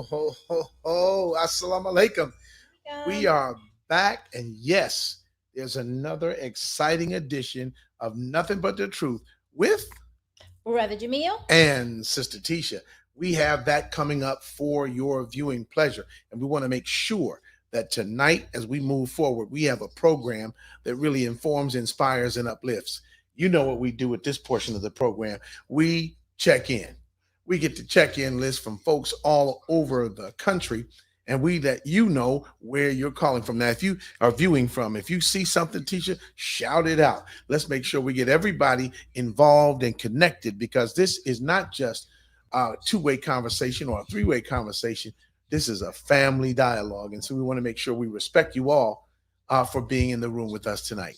ho, ho, ho. Assalamu alaikum. We Um, are back, and yes, there's another exciting edition of Nothing But the Truth with Brother Jamil. and Sister Tisha. We have that coming up for your viewing pleasure, and we want to make sure that tonight, as we move forward, we have a program that really informs, inspires, and uplifts. You know what we do with this portion of the program. We check in. We get the check in list from folks all over the country, and we let you know where you're calling from. Now, if you are viewing from, if you see something, teacher, shout it out. Let's make sure we get everybody involved and connected, because this is not just a two-way conversation or a three-way conversation. This is a family dialogue. And so we want to make sure we respect you all for being in the room with us tonight.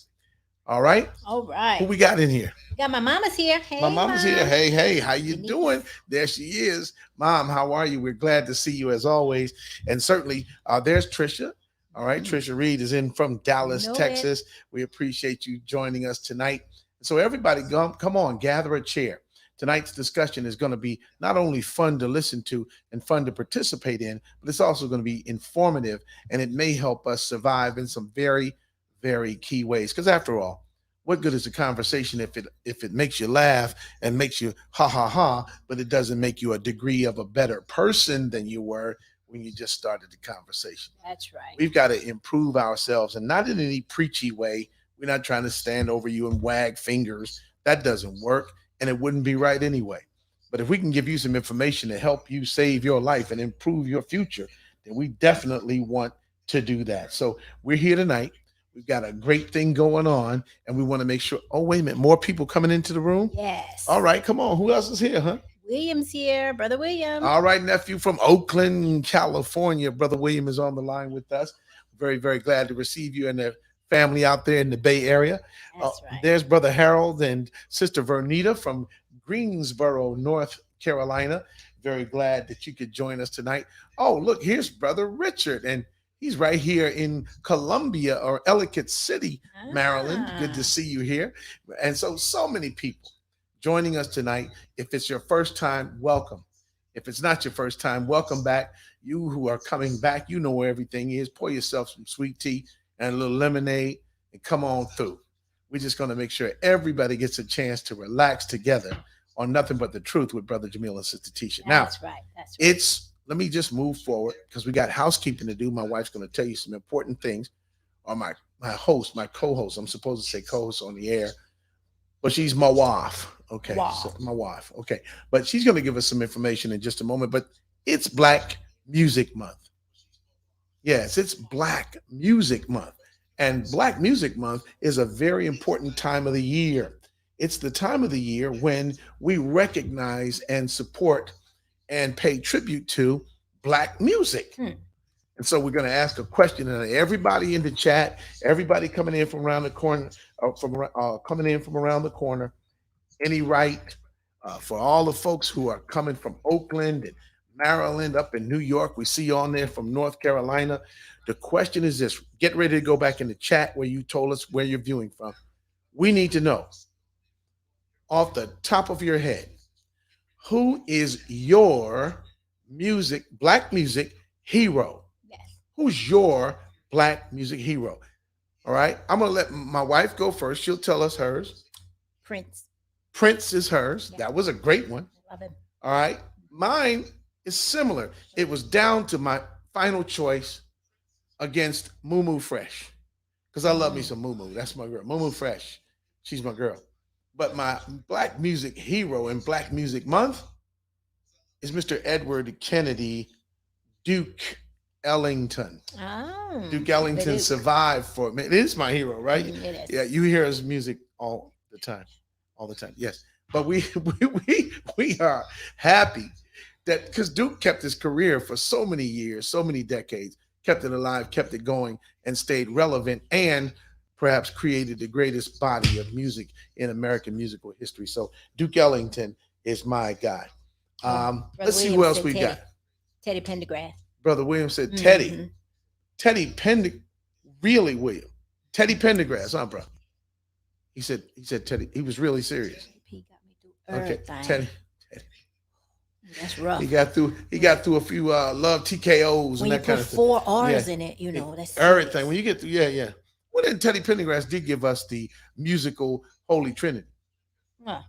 All right. All Who right. we got in here? Got my mama's here. My Hey, mama's here. mom. Hey, hey, how you Denise. doing? There she is. Mom, how are you? We're glad to see you as always. And certainly, there's Trisha. All right, Trisha Reed is in from You Dallas, know it. Texas. We appreciate you joining us tonight. So everybody, come on, gather a chair. Tonight's discussion is going to be not only fun to listen to and fun to participate in, but it's also going to be informative, and it may help us survive in some very, very key ways. Because after all, what good is a conversation if it makes you laugh and makes you ha ha ha, but it doesn't make you a degree of a better person than you were when you just started the conversation? That's right. We've got to improve ourselves, and not in any preachy way. We're not trying to stand over you and wag fingers. That doesn't work, and it wouldn't be right anyway. But if we can give you some information to help you save your life and improve your future, then we definitely want to do that. So we're here tonight. We've got a great thing going on, and we want to make sure. Oh, wait a minute, more people coming into the room. Yes. All right, come on. Who else is here, huh? William's here. Brother William. All right, nephew from Oakland, California. Brother William is on the line with us. Very, very glad to receive you and the family out there in the Bay Area. That's right. There's Brother Harold and Sister Vernita from Greensboro, North Carolina. Very glad that you could join us tonight. Oh, look, here's Brother Richard, and he's right here in Columbia or Ellicott City, Maryland. Good to Ah. see you here. And so many people joining us tonight. If it's your first time, welcome. If it's not your first time, welcome back. You who are coming back, you know where everything is. Pour yourself some sweet tea and a little lemonade and come on through. We're just going to make sure everybody gets a chance to relax together on Nothing But the Truth with Brother Jamil and Sister Tisha. Now, That's right. That's right. let me just move forward because we got housekeeping to do. My wife's going to tell you some important things. Or my host, my co-host. I'm supposed to say co-host on the air, but she's my wife. Okay, Wow. so my wife. Okay, but she's going to give us some information in just a moment. But it's Black Music Month. Yes, it's Black Music Month. And Black Music Month is a very important time of the year. It's the time of the year when we recognize and support and pay tribute to Black music. Hmm. And so we're going to ask a question, and everybody in the chat, everybody coming in from around the corner, coming in from around the corner, any right for all the folks who are coming from Oakland and Maryland, up in New York. We see you on there from North Carolina. The question is this: get ready to go back in the chat where you told us where you're viewing from. We need to know off the top of your head, who is your Black music hero? Yes. Who's your Black music hero? All right. I'm going to let my wife go first. She'll tell us hers. Prince. Prince is hers. Yeah. That was a great one. Love him. All right. Mine is similar. It was down to my final choice against Moo Fresh because I love me some Moo. That's my girl. Moo Fresh. She's my girl. But my Black music hero in Black Music Month is Mr. Edward Kennedy, Duke Ellington. Oh. Duke It Ellington is. survived for me. It is my hero, right? It is. Yeah, you hear his music all the time. Yes, but we are happy that because Duke kept his career for so many years, so many decades, kept it alive, kept it going, and stayed relevant, and perhaps created the greatest body of music in American musical history. So Duke Ellington is my guy. Brother Let's see who Williams else said we Teddy. got. Teddy Pendergrass. Brother William said Teddy. Mhm. Teddy Pendergrass. Really, William. Teddy Pendergrass, huh, bro? He said Teddy. He was really serious. He got me through Okay, everything. Teddy. That's rough. He got through a few love TKOs When and you that kind put of thing. 4 R's in it, that's Everything. serious. When you get to yeah. Well, then Teddy Pendergrass did give us the musical Holy Trinity. Huh.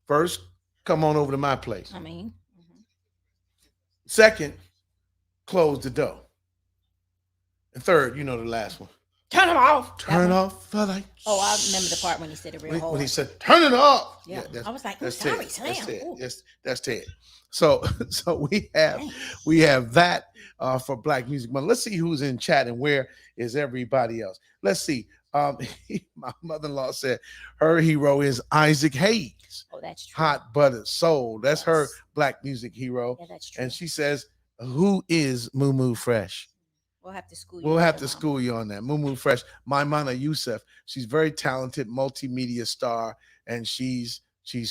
First, come on over to my place. I mean, Second, close the door. And third, you know the last one. turn them off. Turn off the lights. Oh, I remember the part when he said it real hard. When he said, "Turn it off." Yeah, I was like, that's sorry, Ted. Sam. That's Ted. So we have that for Black Music Month. Let's see who's in chat and where is everybody else. Let's see. My mother-in-law said her hero is Isaac Hayes. Oh, that's true. Hot Buttered Soul. That's her Black music hero. Yeah, that's true. And she says, "Who is Moo Fresh?" We'll have to school you. We'll have to school you on that. Moo Fresh. Maimana Youssef. She's very talented, multimedia star, and she's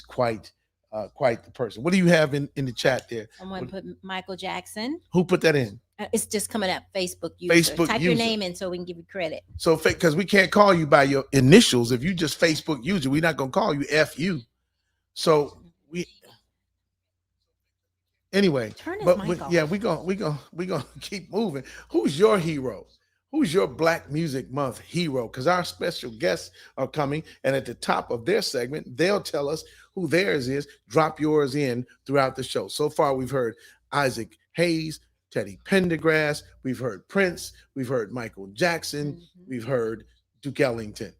quite the person. What do you have in the chat there? Someone put Michael Jackson. Who put that in? It's just coming up. Facebook user. Type your user. name in so we can give you credit. So, because we can't call you by your initials. If you just Facebook user, we're not gonna call you FU. So we. Anyway, turn his mic off. Yeah, we gonna keep moving. Who's your hero? Who's your Black Music Month hero? Because our special guests are coming, and at the top of their segment, they'll tell us who theirs is. Drop yours in throughout the show. So far, we've heard Isaac Hayes, Teddy Pendergrass, we've heard Prince, we've heard Michael Jackson, we've heard Duke Ellington.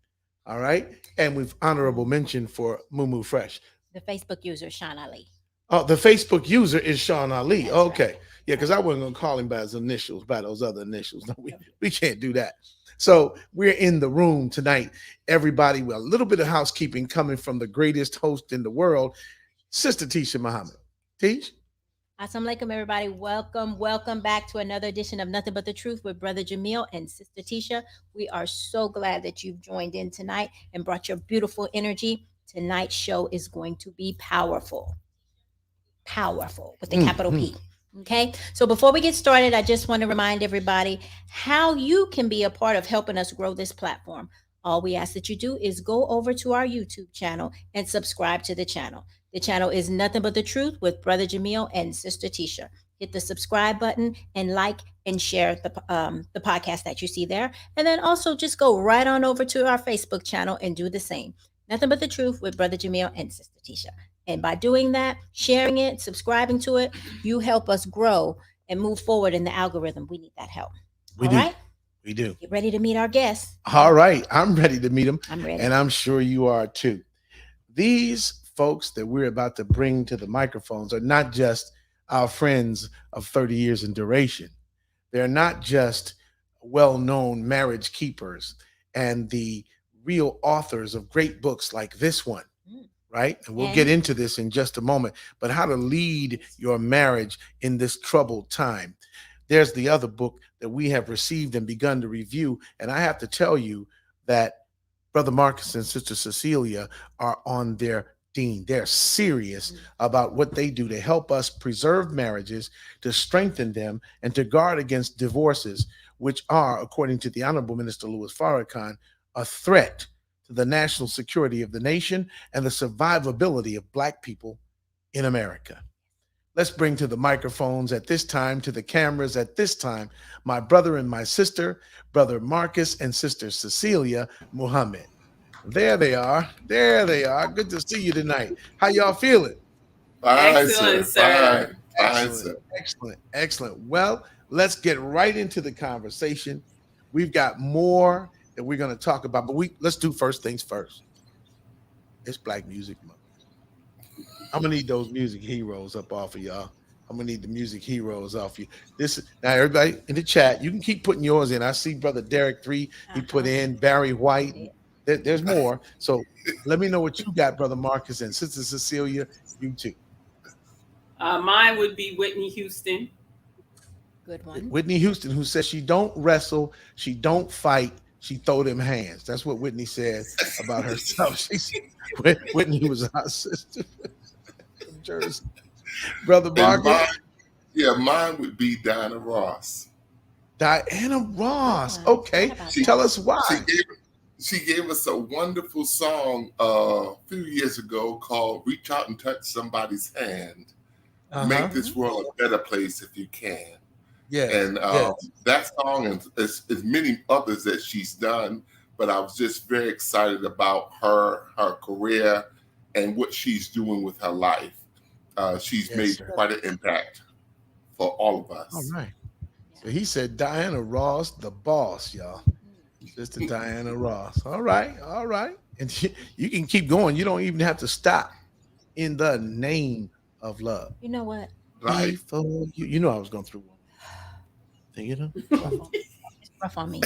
All right, and we've honorable mention for Moo Fresh. The Facebook user Sean Ali. Oh, the Facebook user is Sean Ali. That's okay. Right. Yeah, because I wasn't going to call him by his initials, by those other initials. No, we can't do that. So we're in the room tonight. Everybody, with a little bit of housekeeping coming from the greatest host in the world, Sister Tisha Muhammad. Tish? Assalamu alaikum, everybody. Welcome back to another edition of Nothing But the Truth with Brother Jamil and Sister Tisha. We are so glad that you've joined in tonight and brought your beautiful energy. Tonight's show is going to be powerful with the capital P. Okay, so before we get started, I just want to remind everybody how you can be a part of helping us grow this platform. All we ask that you do is go over to our YouTube channel and subscribe to the channel. The channel is Nothing But the Truth with Brother Jamil and Sister Tisha. Hit the subscribe button and like and share the podcast that you see there. And then also just go right on over to our Facebook channel and do the same. Nothing But the Truth with Brother Jamil and Sister Tisha. And by doing that, sharing it, subscribing to it, you help us grow and move forward in the algorithm. We need that help. We do. Get ready to meet our guests. All right. I'm ready to meet them. I'm ready. And I'm sure you are too. These folks that we're about to bring to the microphones are not just our friends of 30 years in duration. They're not just well-known marriage keepers and the real authors of great books like this one. Right? And we'll get into this in just a moment, but how to lead your marriage in this troubled time. There's the other book that we have received and begun to review. And I have to tell you that Brother Marcus and Sister Cecelia are on their dean. They're serious about what they do to help us preserve marriages, to strengthen them, and to guard against divorces, which are, according to the Honorable Minister Louis Farrakhan, a threat to the national security of the nation and the survivability of Black people in America. Let's bring to the microphones at this time, to the cameras at this time, my brother and my sister, Brother Marcus and Sister Cecelia Muhammad. There they are. Good to see you tonight. How y'all feeling? Excellent, sir. Excellent. Well, let's get right into the conversation. We've got more that we're going to talk about, but let's do first things first. It's Black Music Month. I'm gonna need those music heroes up off of y'all. I'm gonna need the music heroes off you. Now, everybody in the chat, you can keep putting yours in. I see Brother Derek 3, he put in Barry White. There's more. So let me know what you got, Brother Marcus, and Sister Cecelia, you too. Mine would be Whitney Houston. Good one. Whitney Houston, who says she don't wrestle, she don't fight, she throw them hands. That's what Whitney said about herself. Whitney was our sister from Jersey. Brother Marcus. Mine would be Diana Ross. Diana Ross. Okay. Tell us why. She gave us a wonderful song a few years ago called Reach Out and Touch Somebody's Hand. make Uh-huh. this world a better place if you can. Yes. And Yes. that song and as many others that she's done, but I was just very excited about her career and what she's doing with her life. She's Yes, made sir. quite an impact for all of All us. right. So he said Diana Ross, the boss, y'all. Sister Diana Ross. All right. All right. And you can keep going. You don't even have to stop. In the name of love. You know what? Right. Before you know I was going through one. You know? It's rough on, it's rough on me.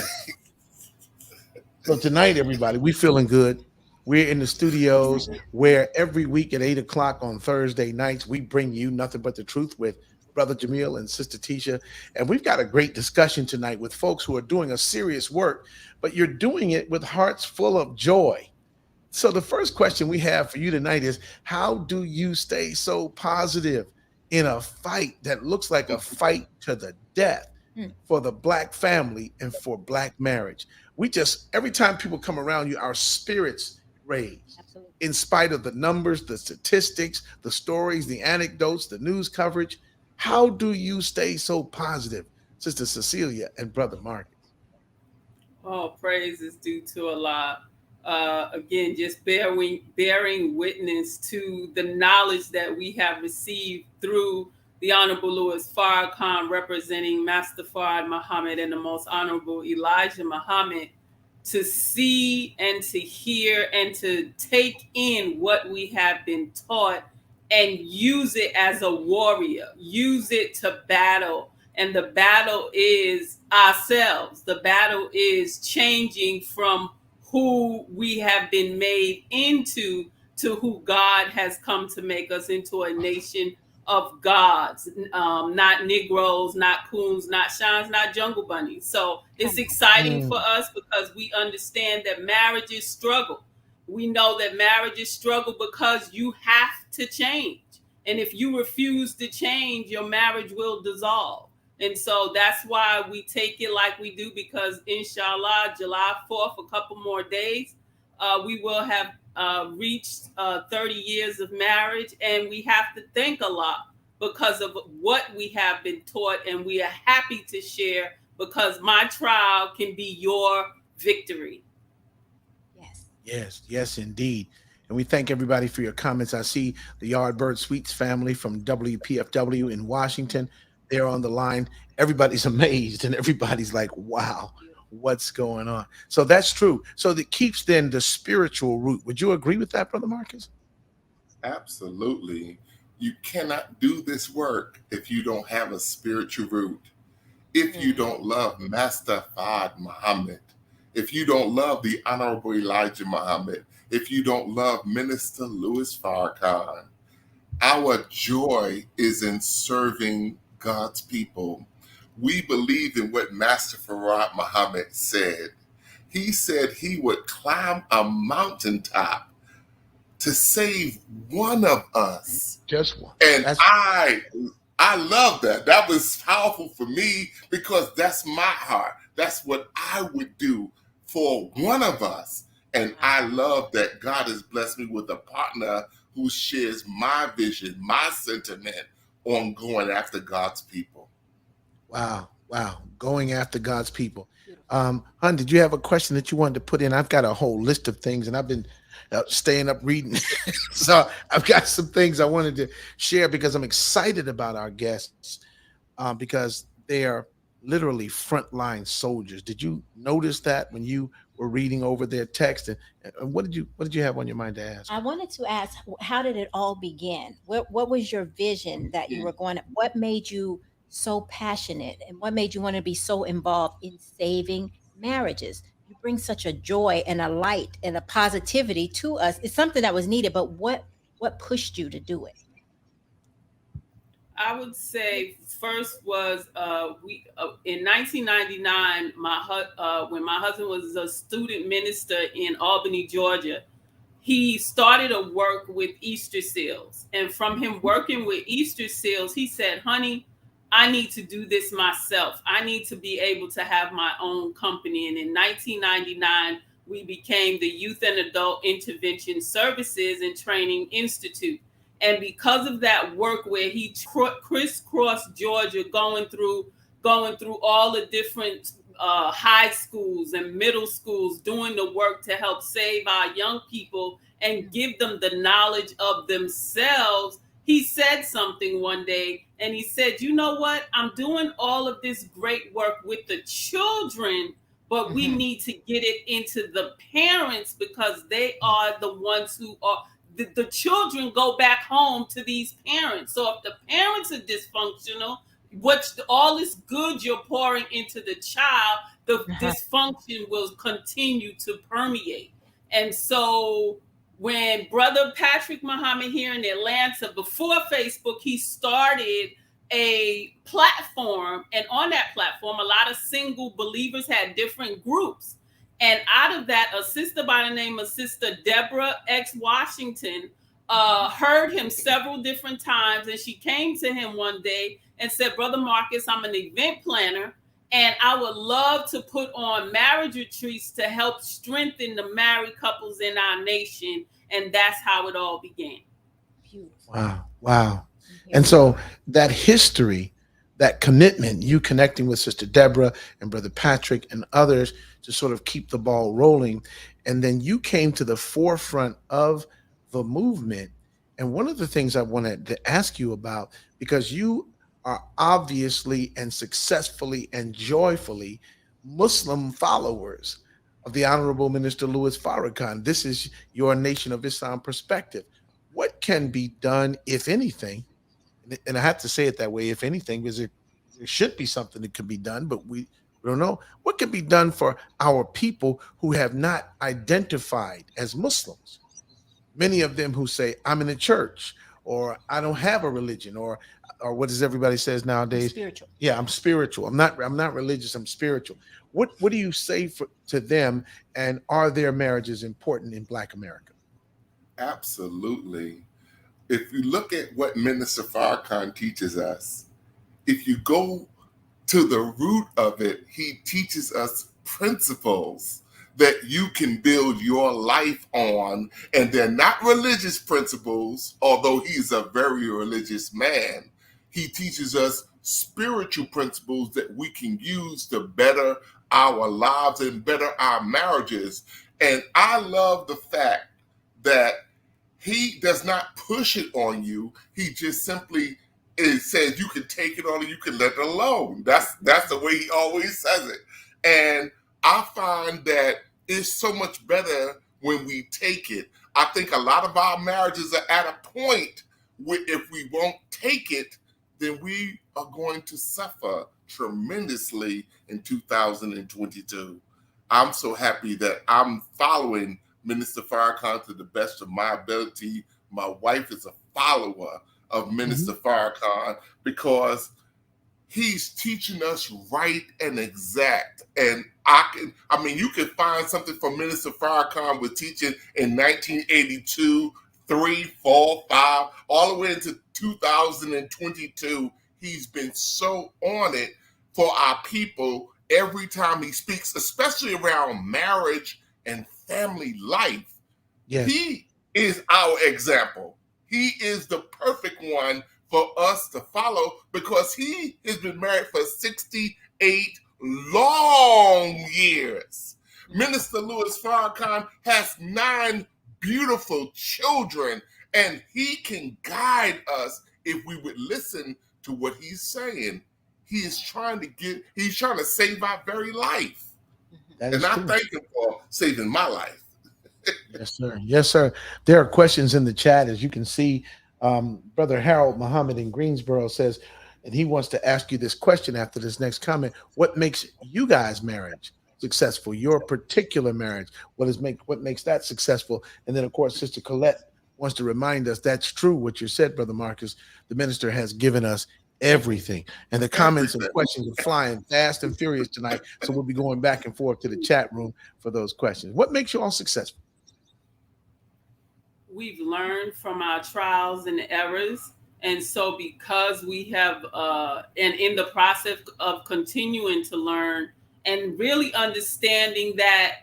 So tonight, everybody, we feeling good. We're in the studios where every week at 8 o'clock on Thursday nights, we bring you nothing but the truth with Brother Jamil and Sister Tisha. And we've got a great discussion tonight with folks who are doing a serious work, but you're doing it with hearts full of joy. So the first question we have for you tonight is, how do you stay so positive in a fight that looks like a fight to the death Hmm. for the Black family and for Black marriage? We just, every time people come around you, our spirits raise. Absolutely. In spite of the numbers, the statistics, the stories, the anecdotes, the news coverage, how do you stay so positive, Sister Cecelia and Brother Marcus? All praise is due to Allah. Again, just bearing witness to the knowledge that we have received through the Honorable Louis Farrakhan, representing Master Fard Muhammad and the Most Honorable Elijah Muhammad, to see and to hear and to take in what we have been taught and use it as a warrior, use it to battle. And the battle is ourselves. The battle is changing from who we have been made into to who God has come to make us into, a nation of gods, not Negroes, not coons, not shines, not jungle bunnies. So it's exciting for us because we understand that marriage is struggle. We know that marriage is struggle because you have to change. And if you refuse to change, your marriage will dissolve. And so that's why we take it like we do, because inshallah, July 4th, a couple more days, we will have reached 30 years of marriage. And we have to thank Allah because of what we have been taught. And we are happy to share, because my trial can be your victory. Yes. Yes, yes, indeed. And we thank everybody for your comments. I see the Yardbird Sweets family from WPFW in Washington. They're on the line. Everybody's amazed and everybody's like, wow, what's going on? So that's true. So that keeps then the spiritual root. Would you agree with that, Brother Marcus? Absolutely. You cannot do this work if you don't have a spiritual root. If you don't love Master Fard Muhammad, if you don't love the Honorable Elijah Muhammad, if you don't love Minister Louis Farrakhan, our joy is in serving God's people. We believe in what Master Farad Muhammad said. He said he would climb a mountaintop to save one of us. Just one. And That's I love that. That was powerful for me because that's my heart. That's what I would do for one of us. And I love that God has blessed me with a partner who shares my vision, my sentiment on going after God's people. wow, wow. Going after God's people. Hun, did you have a question that you wanted to put in? I've got a whole list of things, and I've been staying up reading. So I've got some things I wanted to share because I'm excited about our guests because they are literally frontline soldiers. Did you notice that when you were reading over their text? And what did you have on your mind to ask? I wanted to ask, how did it all begin? What was your vision that you were going to, what made you so passionate, and what made you want to be so involved in saving marriages? You bring such a joy and a light and a positivity to us. It's something that was needed, but what pushed you to do it? I would say first was we in 1999. When my husband was a student minister in Albany, Georgia, he started a work with Easter seals, and from him working with Easter seals, he said, "Honey, I need to do this myself. I need to be able to have my own company." And in 1999, we became the Youth and Adult Intervention Services and Training Institute. And because of that work where he crisscrossed Georgia, going through all the different high schools and middle schools, doing the work to help save our young people and give them the knowledge of themselves, he said something one day, and he said, you know what, I'm doing all of this great work with the children, but we need to get it into the parents, because they are the ones who are the children go back home to these parents. So if the parents are dysfunctional, all this good you're pouring into the child, the dysfunction will continue to permeate. And so when Brother Patrick Muhammad here in Atlanta, before Facebook, he started a platform, and on that platform, a lot of single believers had different groups. And out of that, a sister by the name of Sister Deborah X. Washington heard him several different times, and she came to him one day and said, Brother Marcus, I'm an event planner, and I would love to put on marriage retreats to help strengthen the married couples in our nation. And that's how it all began. Beautiful. Wow. Wow. And so that history, that commitment, you connecting with Sister Deborah and Brother Patrick and others to sort of keep the ball rolling. And then you came to the forefront of the movement. And one of the things I wanted to ask you about, because you are obviously and successfully and joyfully Muslim followers of the Honorable Minister Louis Farrakhan. This is your Nation of Islam perspective. What can be done, if anything? And I have to say it that way, if anything, because there should be something that could be done, but we don't know. What can be done for our people who have not identified as Muslims? Many of them who say, I'm in a church, or I don't have a religion, or what does everybody says nowadays? Spiritual. Yeah, I'm spiritual. I'm not religious, I'm spiritual. What do you say to them, and are their marriages important in Black America? Absolutely. If you look at what Minister Farrakhan teaches us, if you go to the root of it, he teaches us principles that you can build your life on. And they're not religious principles, although he's a very religious man. He teaches us spiritual principles that we can use to better our lives and better our marriages. And I love the fact that he does not push it on you. He just simply says you can take it on and you can let it alone. That's the way he always says it. And I find that it's so much better when we take it. I think a lot of our marriages are at a point where if we won't take it, then we are going to suffer tremendously in 2022. I'm so happy that I'm following Minister Farrakhan to the best of my ability. My wife is a follower of Minister Farrakhan because he's teaching us right and exact. And you can find something from Minister Farrakhan was teaching in 1982, 3, 4, 5, all the way into 2022. He's been so on it for our people every time he speaks, especially around marriage and family life. Yes. He is our example. He is the perfect one for us to follow because he has been married for 68 long years. Minister Louis Farrakhan has 9 beautiful children, and he can guide us if we would listen to what he's saying. He's trying to save our very life. And I thank him for saving my life. Yes, sir. Yes, sir. There are questions in the chat, as you can see. Brother Harold Muhammad in Greensboro says, and he wants to ask you this question after this next comment. What makes you guys' marriage successful? Your particular marriage. What makes that successful? And then, of course, Sister Colette wants to remind us that's true what you said, Brother Marcus. The minister has given us everything. And the comments and questions are flying fast and furious tonight. So we'll be going back and forth to the chat room for those questions. What makes you all successful? We've learned from our trials and errors. And so because we have, and in the process of continuing to learn and really understanding that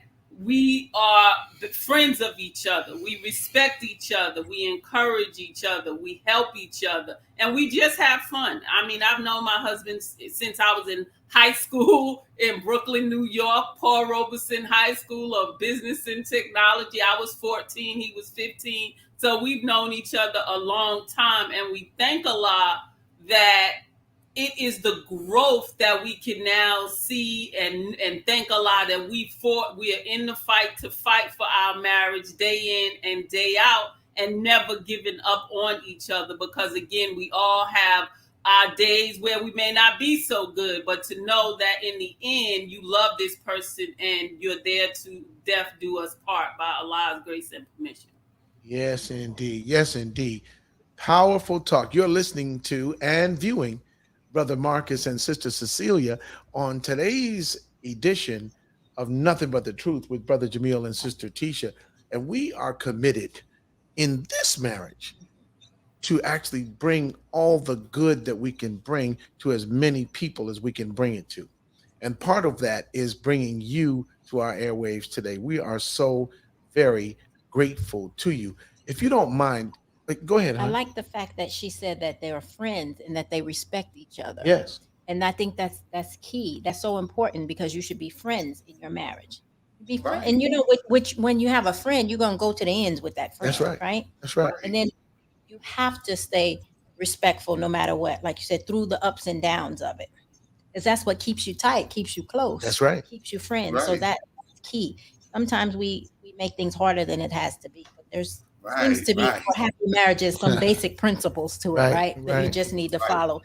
we are the friends of each other. We respect each other. We encourage each other. We help each other. And we just have fun. I mean, I've known my husband since I was in high school in Brooklyn, New York, Paul Robeson High School of Business and Technology. I was 14, he was 15. So we've known each other a long time. And we thank Allah that it is the growth that we can now see and thank Allah that we are in the fight to fight for our marriage day in and day out and never giving up on each other, because again, we all have our days where we may not be so good, but to know that in the end you love this person and you're there to death do us part by Allah's grace and permission. Yes, indeed. Yes, indeed. Powerful talk. You're listening to and viewing Brother Marcus and Sister Cecelia on today's edition of Nothing But the Truth with Brother Jamil and Sister Tisha. And we are committed in this marriage to actually bring all the good that we can bring to as many people as we can bring it to. And part of that is bringing you to our airwaves today. We are so very grateful to you. If you don't mind, go ahead, I hon. like the fact that she said that they are friends and that they respect each other. Yes, And I think that's key. That's so important, because you should be friends in your marriage. Be friends, Right. and you know which when you have a friend, you're gonna go to the ends with that friend, that's right. right? That's right. And then you have to stay respectful no matter what, like you said, through the ups and downs of it, because that's what keeps you tight, keeps you close, That's right. keeps you friends. So Right. that's key. Sometimes we make things harder than it has to be, but there's seems Right. to be Right. for happy marriages some basic principles to it, Right, right? That you right, just need to Right. follow.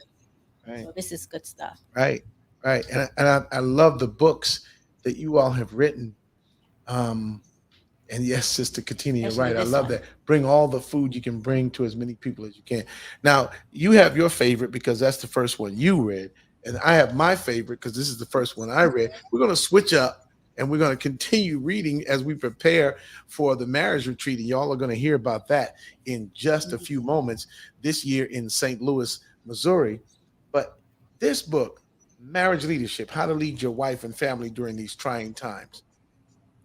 right, So this is good stuff. right, right. And I love the books that you all have written. Um, And yes, Sister Katina, you're Especially right. I this love one. that. Bring all the food you can bring to as many people as you can. Now, you have your favorite because that's the first one you read. And I have my favorite because this is the first one I read. We're going to switch up and we're going to continue reading as we prepare for the marriage retreat. And y'all are going to hear about that in just a few moments this year in St. Louis, Missouri. But this book, Marriage Leadership: How to Lead Your Wife and Family During These Trying Times,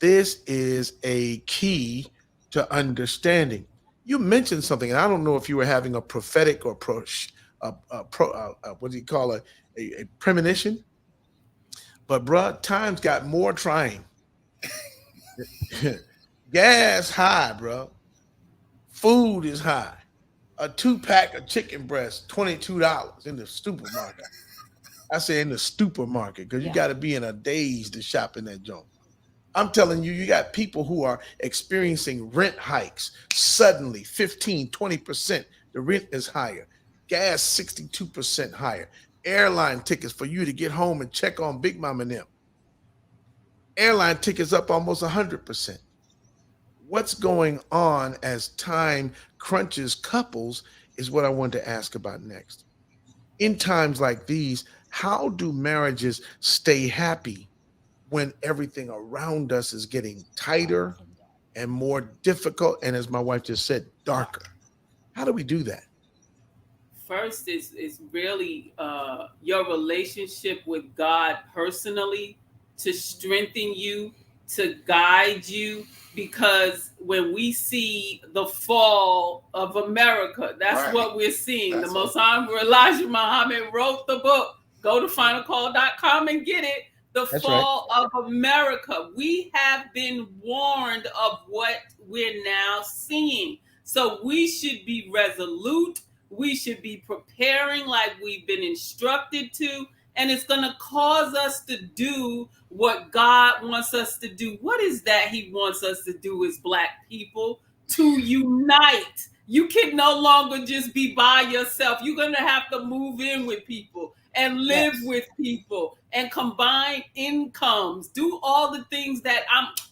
this is a key to understanding. You mentioned something, and I don't know if you were having a prophetic or what do you call it, a premonition, but bruh, times got more trying. Gas high, bro. Food is high. A 2-pack of chicken breast, $22 in the supermarket. I say in the supermarket because you Yeah. got to be in a daze to shop in that joint. I'm telling you, you got people who are experiencing rent hikes suddenly 15, 20%. The rent is higher. Gas 62% higher. Airline tickets for you to get home and check on Big Mom and them. Airline tickets up almost 100%. What's going on as time crunches couples is what I want to ask about next. In times like these, how do marriages stay happy when everything around us is getting tighter and more difficult, and as my wife just said, darker? How do we do that? First is really your relationship with God personally, to strengthen you, to guide you, because when we see the fall of America, that's Right. what we're seeing. That's The what- Most Honorable Elijah Muhammad wrote the book. Go to finalcall.com and get it. The That's right. fall of America. We have been warned of what we're now seeing. So we should be resolute. We should be preparing like we've been instructed to. And it's going to cause us to do what God wants us to do. What is that He wants us to do as Black people? To unite. You can no longer just be by yourself. You're going to have to move in with people and live Yes. with people and combine incomes. Do all the things that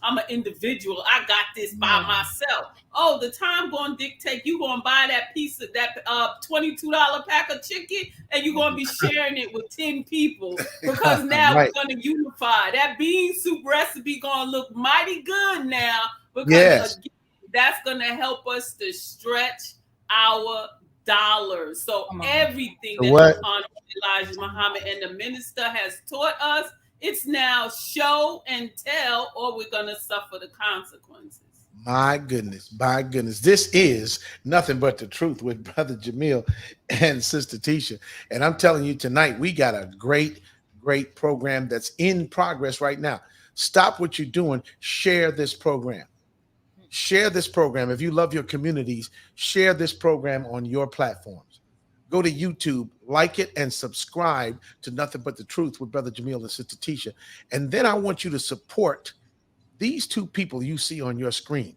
I'm an individual. I got this by myself. Oh, the time going to dictate you going to buy that piece of that $22 pack of chicken and you're going to be sharing it with 10 people because now Right. we're going to unify. That bean soup recipe going to look mighty good now because Yes. again, that's going to help us to stretch our dollars. So Come on. everything So that what? the Honorable Elijah Muhammad and the minister has taught us It's now show and tell, or we're going to suffer the consequences. My goodness, my goodness. This is Nothing But the Truth with Brother Jamil and Sister Tisha. And I'm telling you tonight, we got a great program that's in progress right now. Stop what you're doing. Share this program. Share this program. If you love your communities, share this program on your platforms. Go to YouTube, like it, and subscribe to Nothing But the Truth with Brother Jamil and Sister Tisha. And then I want you to support these two people you see on your screen,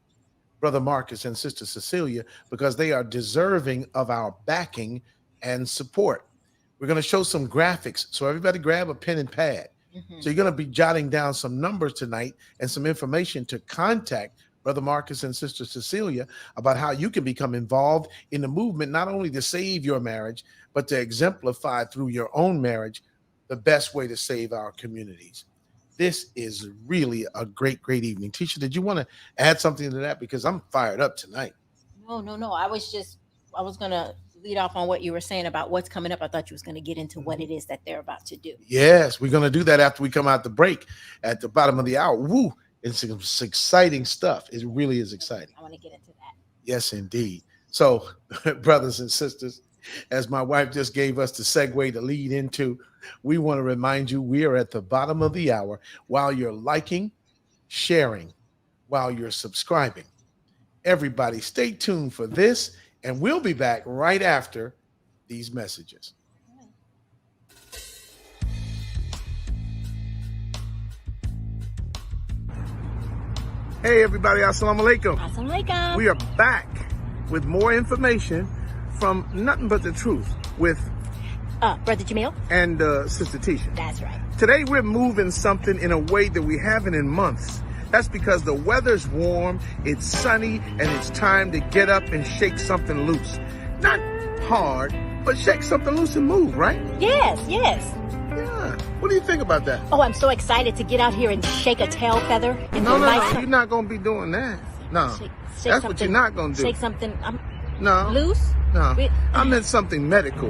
Brother Marcus and Sister Cecelia, because they are deserving of our backing and support. We're going to show some graphics. So everybody grab a pen and pad. So you're going to be jotting down some numbers tonight and some information to contact Brother Marcus and Sister Cecelia about how you can become involved in the movement, not only to save your marriage, but to exemplify through your own marriage the best way to save our communities. This is really a great evening. Tisha, did you want to add something to that? Because I'm fired up tonight. No. I was going to lead off on what you were saying about what's coming up. I thought you was going to get into what it is that they're about to do. Yes, we're going to do that after we come out the break at the bottom of the hour. Woo, it's exciting stuff. It really is exciting. I want to get into that. Yes, indeed. So, brothers and sisters, as my wife just gave us the segue to lead into, we want to remind you we are at the bottom of the hour. While you're liking, sharing, while you're subscribing, everybody stay tuned for this, and we'll be back right after these messages. Hey everybody, assalamu alaikum. Assalamu alaikum. We are back with more information from Nothing But the Truth with Brother Jamil and Sister Tisha. That's right. Today we're moving something in a way that we haven't in months. That's because the weather's warm, it's sunny, and it's time to get up and shake something loose. Not hard, but shake something loose and move, right? Yes. Yeah. What do you think about that? Oh, I'm so excited to get out here and shake a tail feather. No, you're not going to be doing that. No, that's what you're not going to do. Shake something no. loose? No, I meant something medical.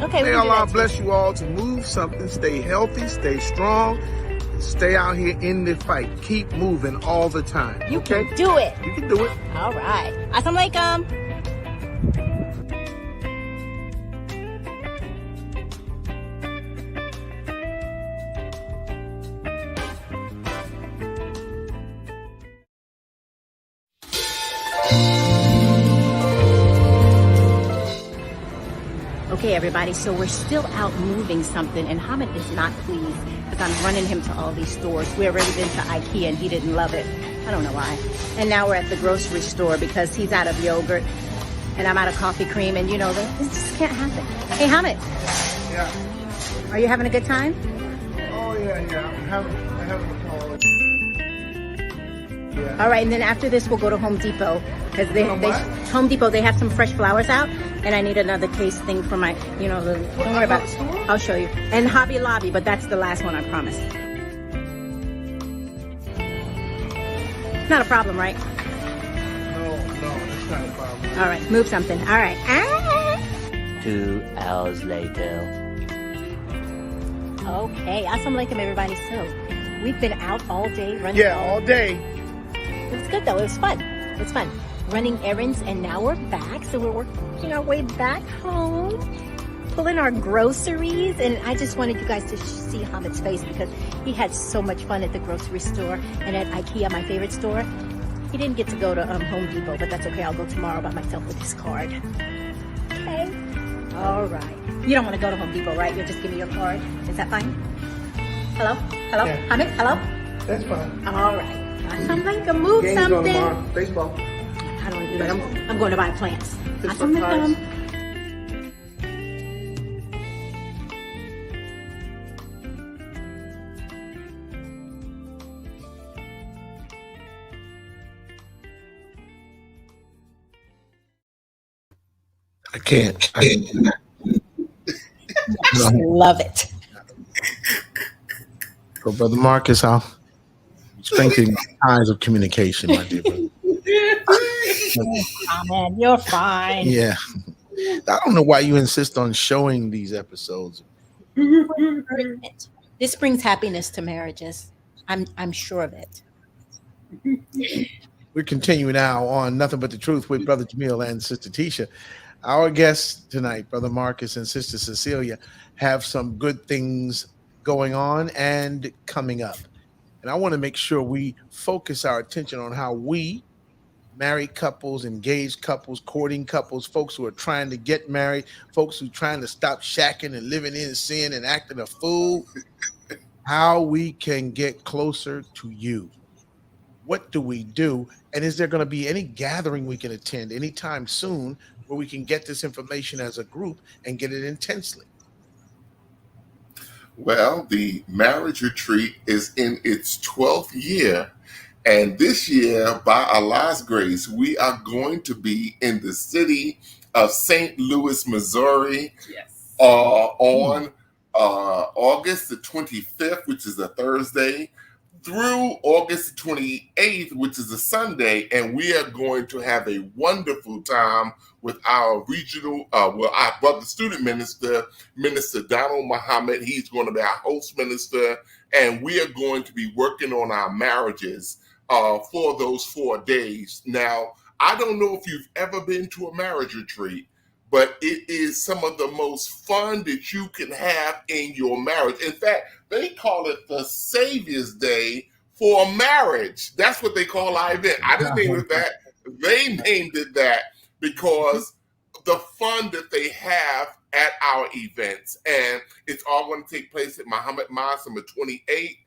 Okay, May Allah bless you all to move something, stay healthy, stay strong, stay out here in the fight. Keep moving all the time. You can do it. You can do it. All right. Assalamu alaikum. Okay, everybody, so we're still out moving something, and Hamid is not pleased because I'm running him to all these stores. We already been to IKEA, and he didn't love it. I don't know why. And now we're at the grocery store because he's out of yogurt, and I'm out of coffee cream, and you know, this just can't happen. Hey, Hamid. Yeah. Are you having a good time? Oh, yeah. I'm having a call. Yeah. All right, and then after this, we'll go to Home Depot because Home Depot, they have some fresh flowers out, and I need another case thing for my, don't worry about it. I'll show you. And Hobby Lobby, but that's the last one, I promise. Not a problem, right? No, it's not a problem. All right, move something. All right. 2 hours later. Okay, assalamu alaikum, everybody. So, we've been out all day running. Yeah, all day. It was good though. It was fun. It's fun running errands, and now we're back. So we're working our way back home, pulling our groceries, and I just wanted you guys to see Hamid's face because he had so much fun at the grocery store and at IKEA, my favorite store. He didn't get to go to Home Depot, but that's okay. I'll go tomorrow by myself with his card. Okay. All right. You don't want to go to Home Depot, right? You'll just give me your card. Is that fine? Hello? Yeah. Hamid? Hello? That's fine. All right. Assalamualaikum, move Games something. tomorrow. Baseball. I don't do that. I'm going to buy plants. Pittsburgh Pirates. I can't. Love it. So, Brother Marcus, I'll strengthen ties of communication, my dear brother. Oh, man, you're fine. Yeah. I don't know why you insist on showing these episodes. This brings happiness to marriages. I'm sure of it. We're continuing now on Nothing But the Truth with Brother Jamil and Sister Tisha. Our guests tonight, Brother Marcus and Sister Cecelia, have some good things going on and coming up. And I want to make sure we focus our attention on how we, married couples, engaged couples, courting couples, folks who are trying to get married, folks who are trying to stop shacking and living in sin and acting a fool, how we can get closer to you. What do we do? And is there going to be any gathering we can attend anytime soon where we can get this information as a group and get it intensely? Well, the marriage retreat is in its 12th year. And this year, by Allah's grace, we are going to be in the city of St. Louis, Missouri, Yes. on August the 25th, which is a Thursday, through August the 28th, which is a Sunday. And we are going to have a wonderful time with our regional, our brother student minister, Minister Donald Muhammad. He's going to be our host minister. And we are going to be working on our marriages for those 4 days. Now, I don't know if you've ever been to a marriage retreat, but it is some of the most fun that you can have in your marriage. In fact, they call it the Savior's Day for marriage. That's what they call our event. I didn't name it that. They named it that because the fun that they have at our events. And it's all going to take place at Muhammad Mosque number 28.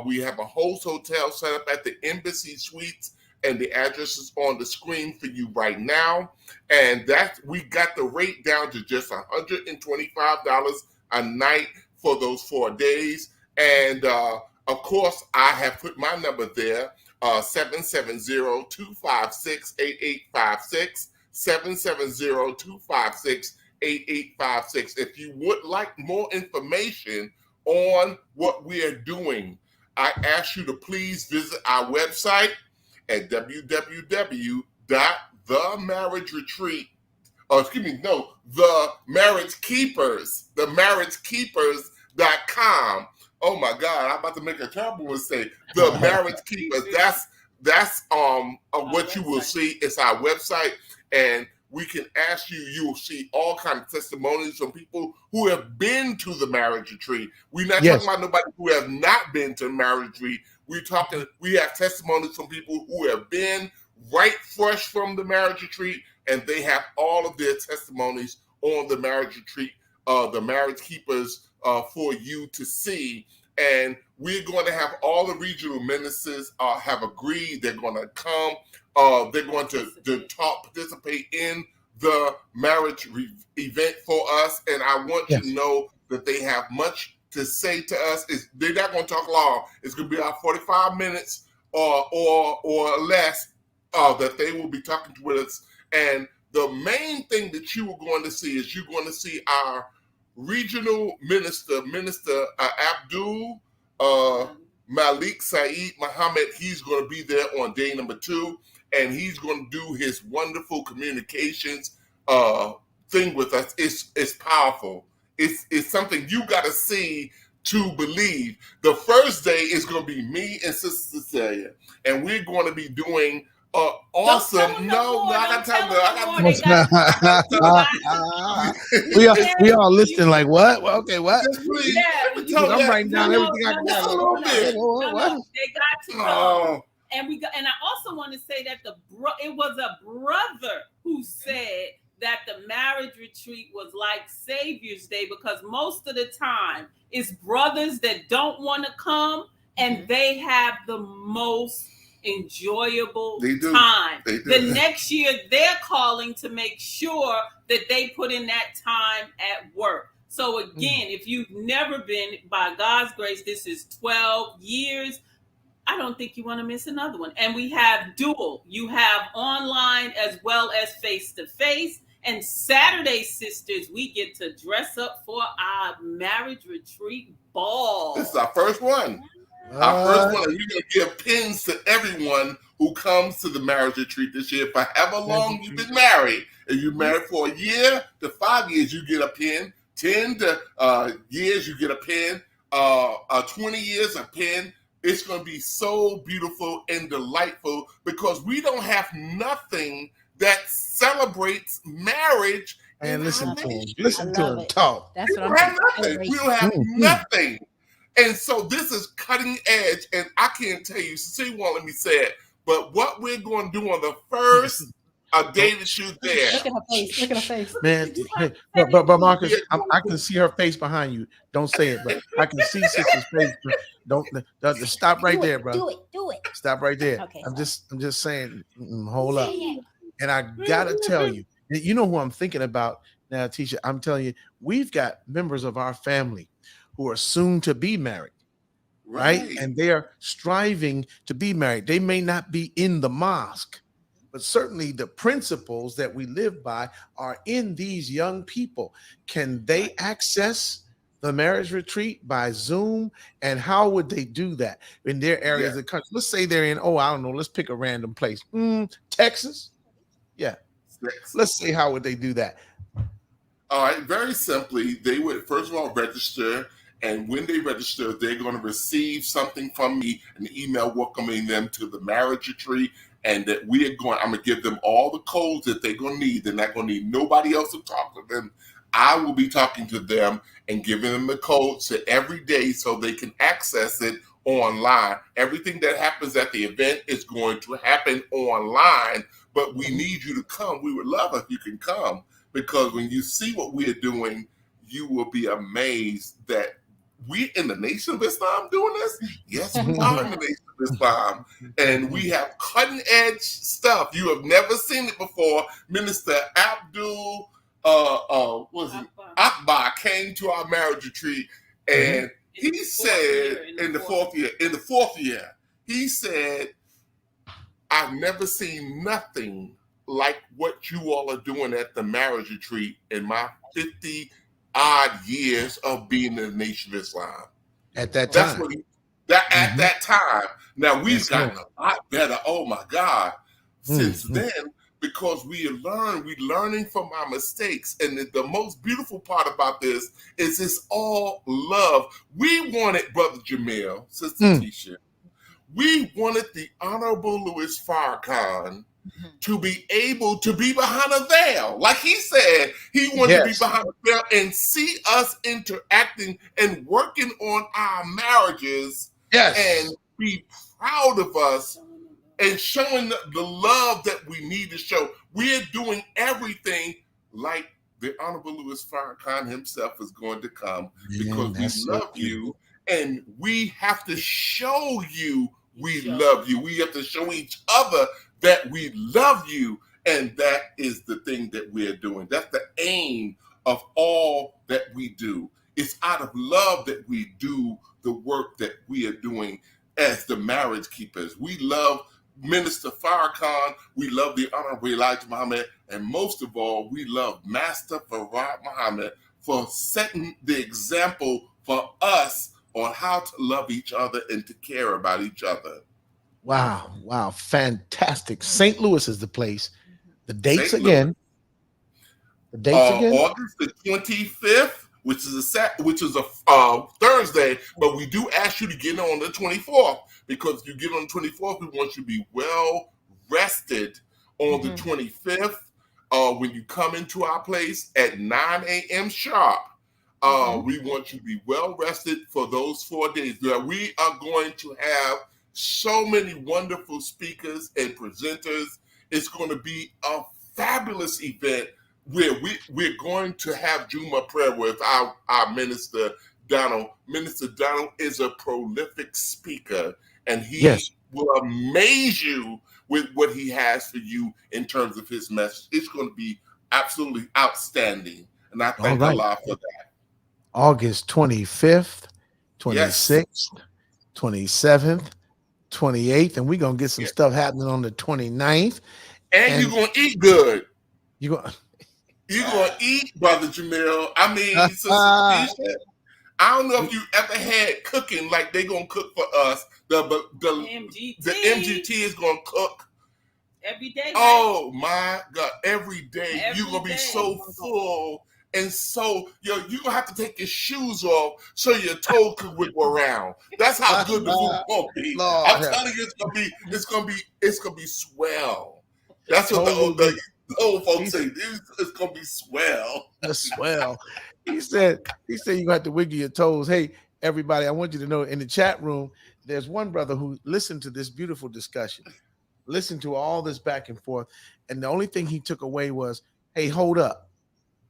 We have a host hotel set up at the Embassy Suites, and the address is on the screen for you right now. And we got the rate down to just $125 a night for those 4 days. And of course, I have put my number there, 770-256-8856, 770-256-8856. If you would like more information on what we are doing, I ask you to please visit our website at themarriagekeepers.com. Oh my God, I'm about to make a terrible mistake. The Marriage Keepers. That's what you will see. It's our website, and we can ask you. You will see all kinds of testimonies from people who have been to the marriage retreat. We're not talking about nobody who have not been to the marriage retreat. We have testimonies from people who have been right fresh from the marriage retreat, and they have all of their testimonies on the marriage retreat, the Marriage Keepers, for you to see. And we're going to have all the regional ministers have agreed they're going to come. They're going to participate in the marriage event for us. And I want you to know that they have much to say to us. They're not going to talk long. It's going to be about 45 minutes or less that they will be talking with us. And the main thing that you are going to see is you're going to see our regional minister, Abdul Malik Saeed Muhammad. He's going to be there on day number 2, and he's going to do his wonderful communications thing with us. It's powerful. It's something you got to see to believe. The first day is going to be me and Sister Cecelia, and we're going to be doing awesome. No, I got to tell them. We all listening like, what? Well, okay, what? Yeah, I'm writing down everything I got. A little bit. No, they got to know. And I also want to say that it was a brother who said that the marriage retreat was like Savior's Day, because most of the time it's brothers that don't want to come, and they have the most enjoyable time. The next year they're calling to make sure that they put in that time at work. So again, if you've never been, by God's grace, this is 12 years. I don't think you want to miss another one. And we have dual. You have online as well as face-to-face. And Saturday, sisters, we get to dress up for our marriage retreat ball. This is our first one. Our first one. And we're going to give pins to everyone who comes to the marriage retreat this year. For however long you've been married. If you're married for a year to 5 years, you get a pin. 10 years, you get a pin. 20 years of pen. It's going to be so beautiful and delightful because we don't have nothing that celebrates marriage. And listen to him. I Listen to love him it. talk. That's We what don't I'm have saying. nothing. We don't have Mhm. nothing. And so this is cutting edge. And I can't tell you, Cecelia won't let me say it, but what we're going to do on the first day that you're there. Look at her face. Look at her face. Man, hey, but Marcus, I can see her face behind you. Don't say it, but I can see sister's face. Don't stop right there, bro. Do it. Stop right there. Okay, I'm sorry. just saying. Hold up. And I gotta tell you, you know who I'm thinking about now, Tisha. I'm telling you, we've got members of our family who are soon to be married, right? And they are striving to be married. They may not be in the mosque, but certainly the principles that we live by are in these young people. Can they access the marriage retreat by Zoom? And how would they do that in their areas of the country? Let's say they're in, I don't know, let's pick a random place. Texas? Yeah. Let's say, how would they do that? All right, very simply, they would first of all register, and when they register, they're going to receive something from me, an email welcoming them to the marriage retreat, and that I'm going to give them all the codes that they're going to need. They're not going to need nobody else to talk to them. I will be talking to them and giving them the codes every day so they can access it online. Everything that happens at the event is going to happen online, but we need you to come. We would love if you can come, because when you see what we are doing, you will be amazed that we in the Nation of Islam doing this. Yes, we are in the Nation of Islam, and we have cutting edge stuff. You have never seen it before. Minister Abdul Akbar came to our marriage retreat, and he said in the fourth year, he said, I've never seen nothing like what you all are doing at the marriage retreat in my 50 odd years of being in the Nation of Islam. At that That's time. what at that time. Now we've gotten a lot better. Oh my God. Since then, because we're learning from our mistakes. And the most beautiful part about this is it's all love. We wanted, Brother Jamil, Sister Tisha, we wanted the Honorable Louis Farrakhan to be able to be behind a veil. Like he said, he wanted to be behind a veil and see us interacting and working on our marriages and be proud of us and showing the love that we need to show. We're doing everything like the Honorable Louis Farrakhan himself is going to come, because we love you, and we have to show you we love you. We have to show each other that we love you, and that is the thing that we're doing. That's the aim of all that we do. It's out of love that we do the work that we are doing as the Marriage Keepers. We love Minister Farrakhan, we love the Honorable Elijah Muhammad, and most of all, we love Master Farad Muhammad for setting the example for us on how to love each other and to care about each other. Wow, fantastic. St. Louis is the place. The dates again. The dates again. August the 25th, which is a Thursday, but we do ask you to get on the 24th, because if you get on the 24th, we want you to be well rested on the 25th. When you come into our place at 9 a.m. sharp, we want you to be well rested for those 4 days. We are going to have so many wonderful speakers and presenters. It's going to be a fabulous event where we're going to have Juma prayer with our Minister Donald. Minister Donald is a prolific speaker, and he will amaze you with what he has for you in terms of his message. It's going to be absolutely outstanding, and I thank Allah for that. August 25th, 26th, 27th, 28th, and we're going to get some stuff happening on the 29th. And you're going to eat good. You're going to eat, Brother Jamil. I mean, Sister Tisha, I don't know if you ever had cooking like they're going to cook for us. The MGT is going to cook. Every day. Oh, my God. Every day. You're going to be so full And so you gonna have to take your shoes off so your toe can wiggle around. That's how good the food gonna be. Lord, I'm telling you, it's gonna be swell. That's what the old folks say. It's gonna be swell. the swell. He said you got to wiggle your toes. Hey, everybody, I want you to know in the chat room, there's one brother who listened to this beautiful discussion, listened to all this back and forth, and the only thing he took away was, hey, hold up.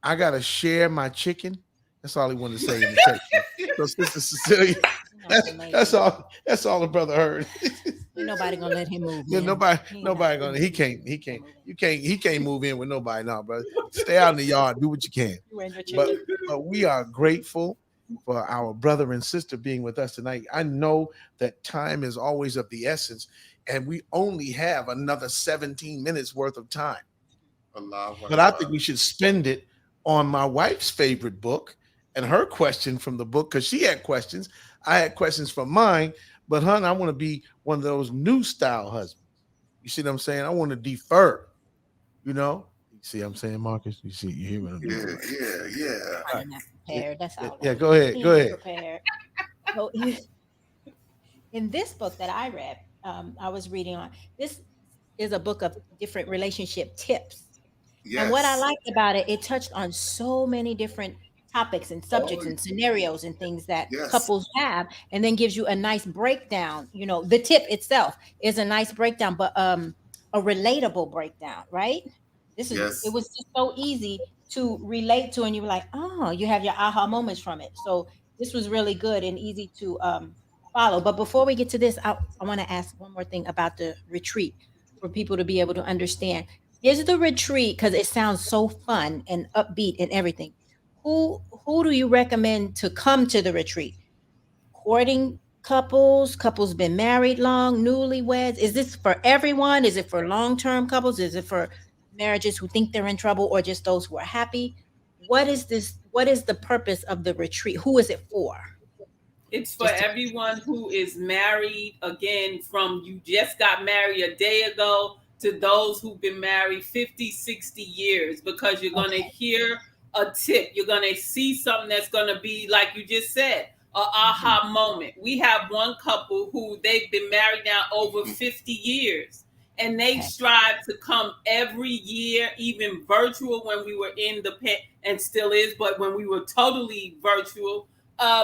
I gotta share my chicken. That's all he wanted to say in the text. So Sister Cecelia, that's all the brother heard. Ain't nobody gonna let him move. Yeah, Man. nobody gonna. He can't move in with nobody now, brother. Stay out in the yard, do what you can. But we are grateful for our brother and sister being with us tonight. I know that time is always of the essence, and we only have another 17 minutes worth of time. But I think we should spend it on my wife's favorite book and her question from the book, because she had questions. I had questions from mine, but hon, I want to be one of those new style husbands. You see what I'm saying? I want to defer, You see what I'm saying, Marcus? You hear what I'm doing? Yeah. I'm not prepared. That's all. Yeah, go ahead. Prepared. So, in this book that I read, I was reading on, this is a book of different relationship tips. Yes. And what I liked about it, it touched on so many different topics and subjects and scenarios and things that couples have, and then gives you a nice breakdown. The tip itself is a nice breakdown, but a relatable breakdown, right? It was just so easy to relate to, and you were like, oh, you have your aha moments from it. So this was really good and easy to follow. But before we get to this, I want to ask one more thing about the retreat for people to be able to understand. Is the retreat, because it sounds so fun and upbeat and everything, who do you recommend to come to the retreat? Courting couples been married long, newlyweds? Is this for everyone? Is it for long-term couples? Is it for marriages who think they're in trouble, or just those who are happy? What is the purpose of the retreat? Who is it for? It's for everyone who is married, again, from you just got married a day ago to those who've been married 50, 60 years, because you're going to hear a tip. You're going to see something that's going to be, like you just said, a aha moment. We have one couple who they've been married now over 50 years, and they strive to come every year, even virtual when we were in the and still is, but when we were totally virtual,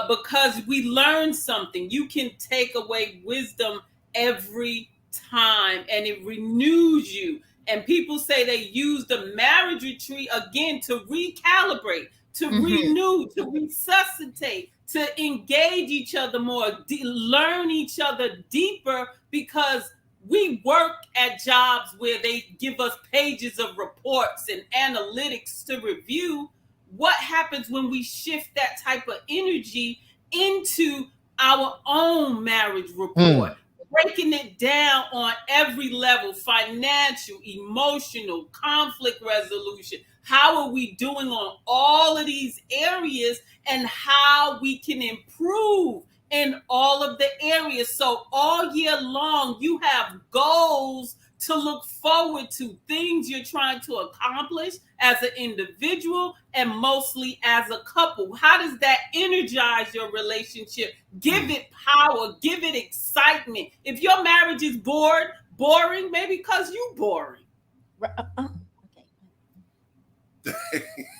because we learned something. You can take away wisdom every time, and it renews you. And people say they use the marriage retreat again to recalibrate, to renew, to resuscitate, to engage each other more, learn each other deeper, because we work at jobs where they give us pages of reports and analytics to review. What happens when we shift that type of energy into our own marriage report? Breaking it down on every level: financial, emotional, conflict resolution. How are we doing on all of these areas, and how we can improve in all of the areas? So all year long, you have goals to look forward to, things you're trying to accomplish as an individual and mostly as a couple. How does that energize your relationship? Give it power, give it excitement. If your marriage is boring, maybe because you boring.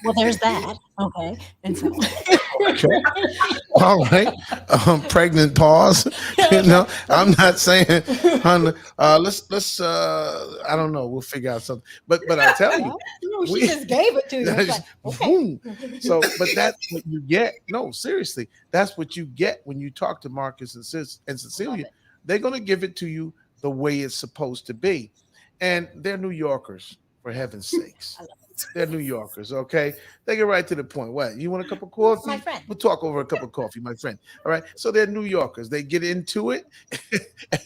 Well, there's that. Okay. And so all right. Pregnant pause. I'm not saying, honey, let's I don't know, we'll figure out something. But I tell you, she just gave it to you. Like, okay. So, but that's what you get. No, seriously, that's what you get when you talk to Marcus and Cecelia. They're going to give it to you the way it's supposed to be. And they're New Yorkers, for heaven's sakes. They're New Yorkers, okay? They get right to the point. What? You want a cup of coffee? My friend. We'll talk over a cup of coffee, my friend. All right? So they're New Yorkers. They get into it.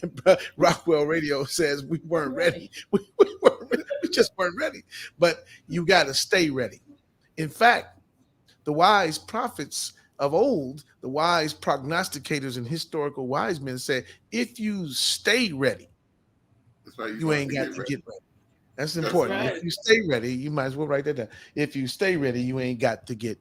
And Rockwell Radio says we weren't ready. We just weren't ready. But you got to stay ready. In fact, the wise prophets of old, the wise prognosticators and historical wise men said, if you stay ready, that's right, you ain't got to get ready. That's That's important. right. If you stay ready, you might as well write that down. If you stay ready, you ain't got to get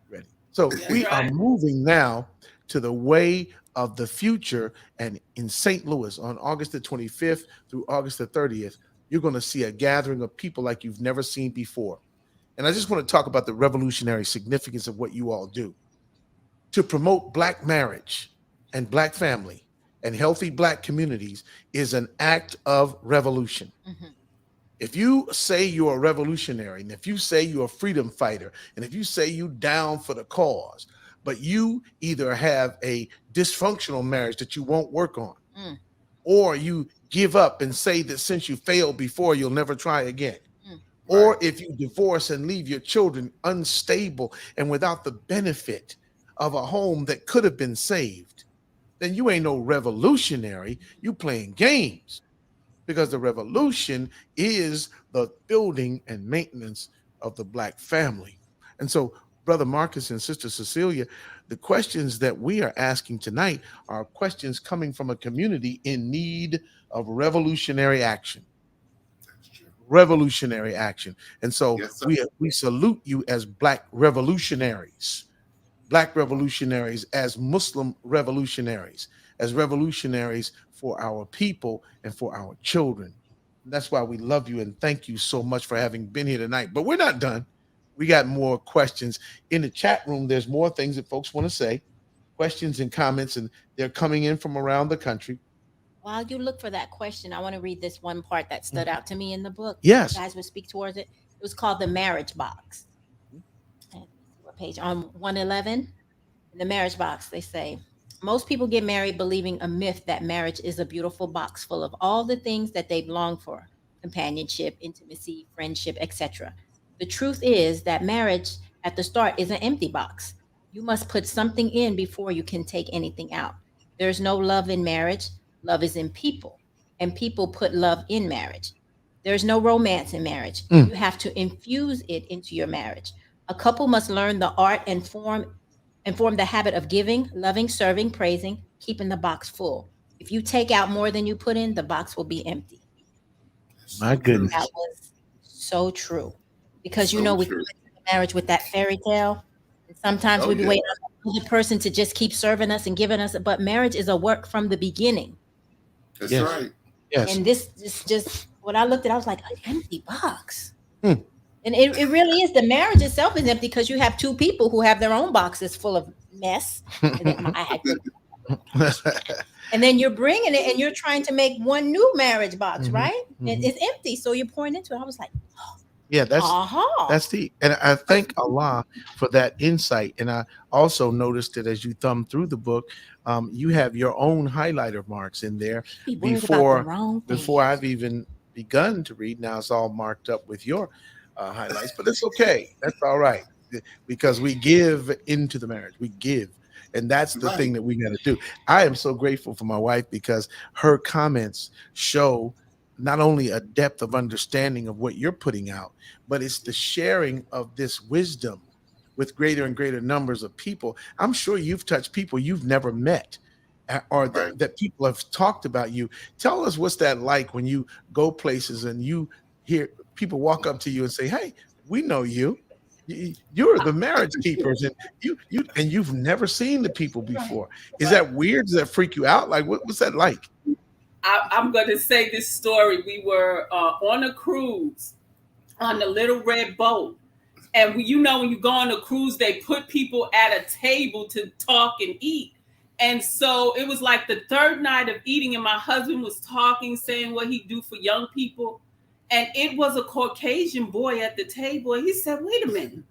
ready. So That's we are right. moving now to the way of the future. And in St. Louis on August the 25th through August the 30th, you're going to see a gathering of people like you've never seen before. And I just want to talk about the revolutionary significance of what you all do to promote Black marriage and Black family and healthy Black communities is an act of revolution. Mhm. If you say you're a revolutionary, and if you say you're a freedom fighter, and if you say you down for the cause, but you either have a dysfunctional marriage that you won't work on, Mm, or you give up and say that since you failed before, you'll never try again, mm. right. or if you divorce and leave your children unstable and without the benefit of a home that could have been saved, then you ain't no revolutionary. You playing games, because the revolution is the building and maintenance of the Black family. And so, Brother Marcus and Sister Cecelia, the questions that we are asking tonight are questions coming from a community in need of revolutionary action. That's true. Revolutionary action. And so Yes, sir. we salute you as Black revolutionaries, Black revolutionaries, as Muslim revolutionaries, as revolutionaries for our people and for our children. And that's why we love you and thank you so much for having been here tonight. But we're not done. We got more questions in the chat room. There's more things that folks want to say, questions and comments, and they're coming in from around the country. While you look for that question, I want to read this one part that stood out to me in the book. Yes. You guys would speak towards it. It was called the marriage box. And let me see what page on 111. In the marriage box, they say most people get married believing a myth that marriage is a beautiful box full of all the things that they've longed for: companionship, intimacy, friendship, etc. The truth is that marriage at the start is an empty box. You must put something in before you can take anything out. There's no love in marriage. Love is in people, and people put love in marriage. There's no romance in marriage. Mm. You have to infuse it into your marriage. A couple must learn the art and form the habit of giving, loving, serving, praising, keeping the box full. If you take out more than you put in, the box will be empty. That's My so true. goodness. That was so true. Because So we true. go into the marriage with that fairy tale. And sometimes Oh, we be yeah. waiting on the other person to just keep serving us and giving us. But marriage is a work from the beginning. That's Yes. right. Yes. And this is just when I looked at it, I was like, an empty box. Hmm. And it really is. The marriage itself is empty because you have two people who have their own boxes full of mess. And then I had and then you're bringing it and you're trying to make one new marriage box, Mhm, right? And mhm. it's empty. So you're pouring into it. I was like, Yeah, that's aha. the, and I thank Allah for that insight. And I also noticed that as you thumb through the book, you have your own highlighter marks in there Be worried about the before wrong thing. I've even begun to read. Now it's all marked up with your highlights, but it's okay. That's all right, because we give into the marriage. We give. And that's the thing Right. that we got to do. I am so grateful for my wife because her comments show not only a depth of understanding of what you're putting out, but it's the sharing of this wisdom with greater and greater numbers of people. I'm sure you've touched people you've never met, or Right. that people have talked about you. Tell us what's that like when you go places and you hear people walk up to you and say, "Hey, we know you. You're the marriage keepers," and you've never seen the people before. Is that weird? Does that freak you out? Like, what's that like? I'm going to say this story. We were on a cruise on the Little Red Boat. And when you go on a cruise, they put people at a table to talk and eat. And so it was like the third night of eating, and my husband was talking, saying what he do for young people. And it was a Caucasian boy at the table. And he said, wait a minute.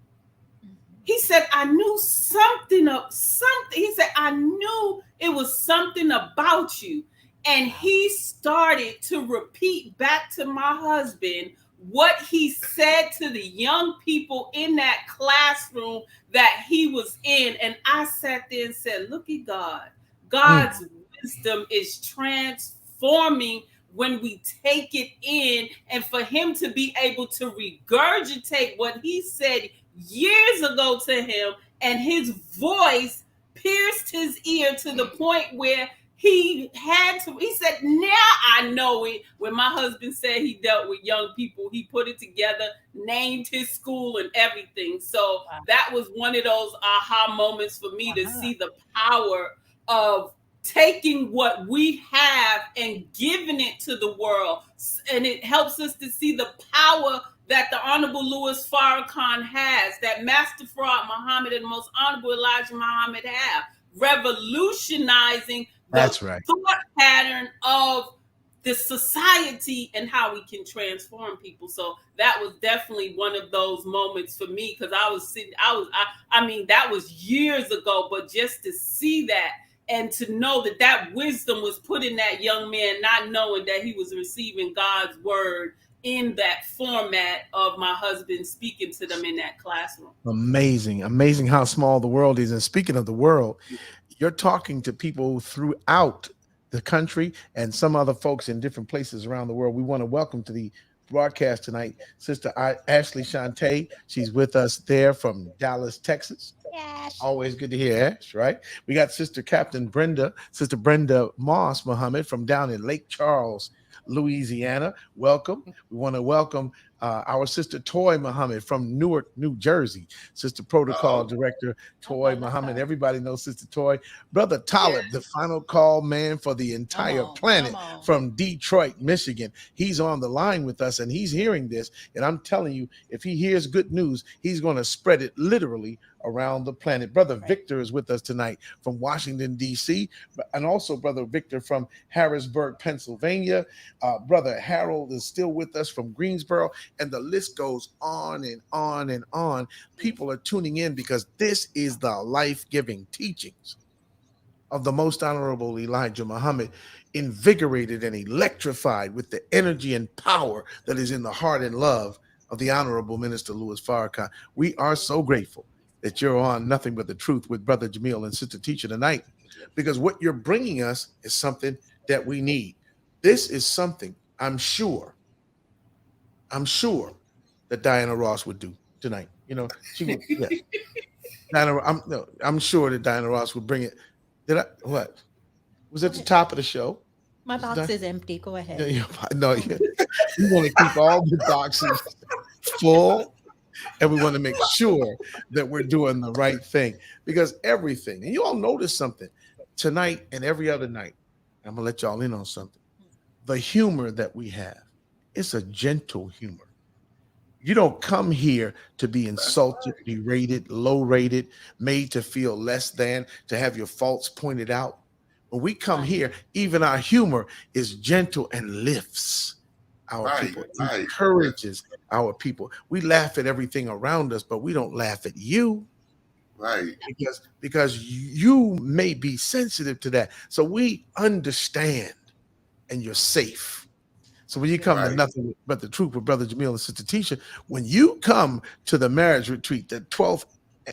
He said, I knew something of something. He said, I knew it was something about you. And he started to repeat back to my husband what he said to the young people in that classroom that he was in. And I sat there and said, look at God. God's wisdom is transforming when we take it in, and for him to be able to regurgitate what he said years ago to him, and his voice pierced his ear to the point where he said, now I know it. When my husband said he dealt with young people, he put it together, named his school and everything. So that was one of those aha moments for me to see the power of taking what we have and giving it to the world. And it helps us to see the power that the Honorable Louis Farrakhan has, that Master Fard Muhammad and the Most Honorable Elijah Muhammad have, revolutionizing the That's right. thought pattern of the society and how we can transform people. So that was definitely one of those moments for me, because I was sitting, I mean, that was years ago, but just to see that and to know that that wisdom was put in that young man, not knowing that he was receiving God's word in that format of my husband speaking to them in that classroom. Amazing. Amazing how small the world is. And speaking of the world, you're talking to people throughout the country and some other folks in different places around the world. We want to welcome to the broadcast tonight Sister Ashley Shante. She's with us there from Dallas, Texas. Yes. Always good to hear Ash, right? We got Sister Brenda Moss Muhammad from down in Lake Charles, Louisiana. Welcome. We want to welcome our Sister Toy Muhammad from Newark, New Jersey. Sister Protocol Director Toy Muhammad. Everybody knows Sister Toy. Brother Talib, the final call man for the entire planet from Detroit, Michigan. He's on the line with us and he's hearing this. And I'm telling you, if he hears good news, he's going to spread it literally around the planet. Brother Victor is with us tonight from Washington, D.C., and also Brother Victor from Harrisburg, Pennsylvania. Brother Harold is still with us from Greensboro, and the list goes on and on and on. People are tuning in because this is the life-giving teachings of the Most Honorable Elijah Muhammad, invigorated and electrified with the energy and power that is in the heart and love of the Honorable Minister Louis Farrakhan. We are so grateful that you're on Nothing But the Truth with Brother Jamil and Sister Teacher tonight, because what you're bringing us is something that we need. This is something I'm sure that Diana Ross would do tonight. You know, she would. Yes. I'm sure that Diana Ross would bring it. What was at the top of the show? My box is empty. Go ahead. No, you want to keep all the boxes full. And we want to make sure that we're doing the right thing, because everything, and you all notice something tonight and every other night, I'm going to let y'all in on something. The humor that we have, it's a gentle humor. You don't come here to be insulted, berated, low rated, made to feel less than, to have your faults pointed out. When we come here, even our humor is gentle and lifts our people, encourages our people. We laugh at everything around us, but we don't laugh at you. Right. Because you may be sensitive to that. So we understand, and you're safe. So when you come to Nothing But the Truth with Brother Jamil and Sister Tisha, when you come to the marriage retreat, the 12th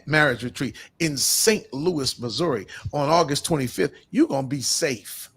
marriage retreat in St. Louis, Missouri on August 25th, you're going to be safe.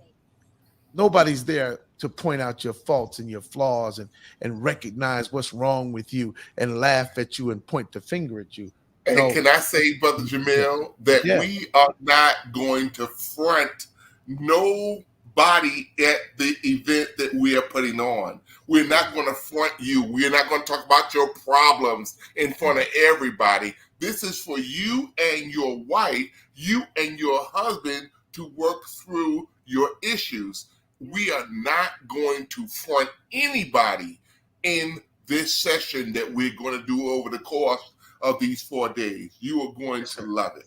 Nobody's there to point out your faults and your flaws and recognize what's wrong with you and laugh at you and point the finger at you. And can I say, Brother Jamil, that we are not going to front nobody at the event that we are putting on. We're not going to front you. We're not going to talk about your problems in front of everybody. This is for you and your wife, you and your husband to work through your issues. We are not going to front anybody in this session that we're going to do over the course of these 4 days. You are going to love it.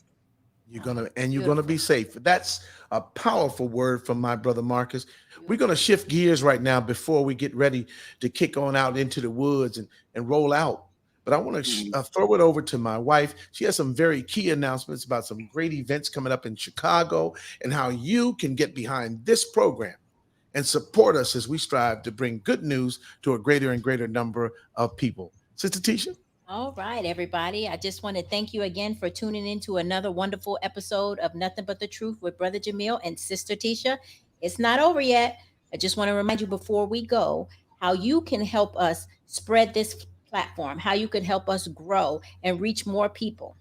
You're going to be safe. That's a powerful word from my brother Marcus. We're going to shift gears right now before we get ready to kick on out into the woods and roll out. But I want to throw it over to my wife. She has some very key announcements about some great events coming up in Chicago and how you can get behind this program and support us as we strive to bring good news to a greater and greater number of people. Sister Tisha? All right, everybody. I just want to thank you again for tuning in to another wonderful episode of Nothing But the Truth with Brother Jamil and Sister Tisha. It's not over yet. I just want to remind you before we go how you can help us spread this platform, how you can help us grow and reach more people.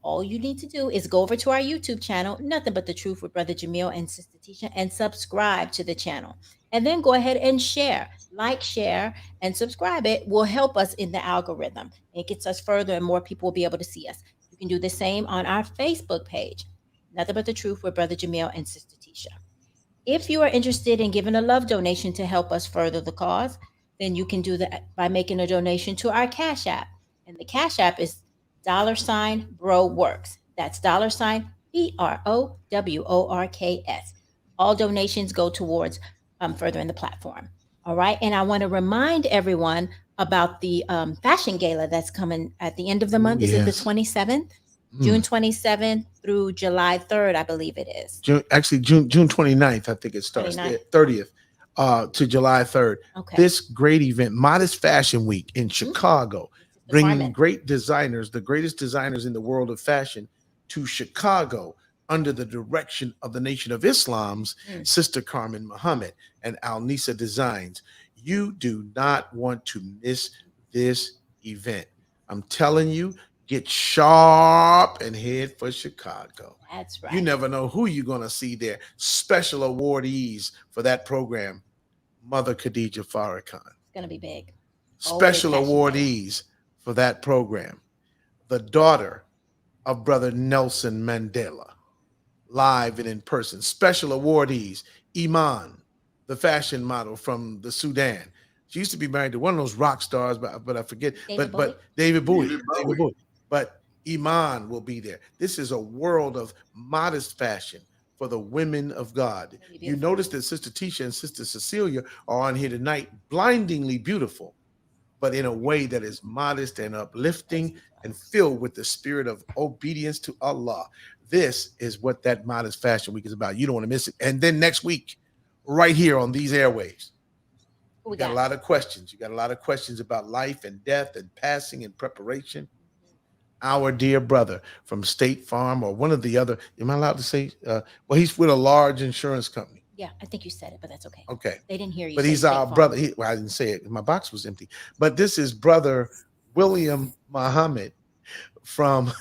All you need to do is go over to our YouTube channel, Nothing But the Truth with Brother Jamil and Sister Tisha, and subscribe to the channel. And then go ahead and share, like, share, and subscribe. It will help us in the algorithm. It gets us further, and more people will be able to see us. You can do the same on our Facebook page, Nothing But the Truth with Brother Jamil and Sister Tisha. If you are interested in giving a love donation to help us further the cause, then you can do that by making a donation to our Cash App. And the Cash App is $Bro Works. That's $BROWORKS. All donations go towards furthering the platform. All right. And I want to remind everyone about the fashion gala that's coming at the end of the month. Is it the Yes. 27th? June 27th through July 3rd, I believe it is. June 29th, I think it starts. 29th. 30th to July 3rd. Okay. This great event, Modest Fashion Week in Chicago, bringing Carmen. great designers, the greatest designers in the world of fashion, to Chicago under the direction of the Nation of Islam's Sister Carmen Muhammad and Al Nisa Designs. You do not want to miss this event. I'm telling you, get sharp and head for Chicago. That's right. You never know who you're going to see there. Special awardees for that program, Mother Khadija Farrakhan. It's going to be big. Special Always awardees for that program, the daughter of Brother Nelson Mandela, live and in person. Special awardees, Iman, the fashion model from the Sudan. She used to be married to one of those rock stars, but I forget. David But David Bowie. David David Bowie. But Iman will be there. This is a world of modest fashion for the women of God. You notice that Sister Tisha and Sister Cecelia are on here tonight, blindingly beautiful, but in a way that is modest and uplifting and filled with the spirit of obedience to Allah. This is what that Modest Fashion Week is about. You don't want to miss it. And then next week, right here on these airwaves, we got a lot of questions. You got a lot of questions about life and death and passing and preparation. Our dear brother from State Farm or one of the other, am I allowed to say? Well, he's with a large insurance company. Yeah, I think you said it, but that's okay. Okay. They didn't hear you. But say he's State our Farm. brother. Well, I didn't say it. My box was empty. But this is Brother William Muhammad from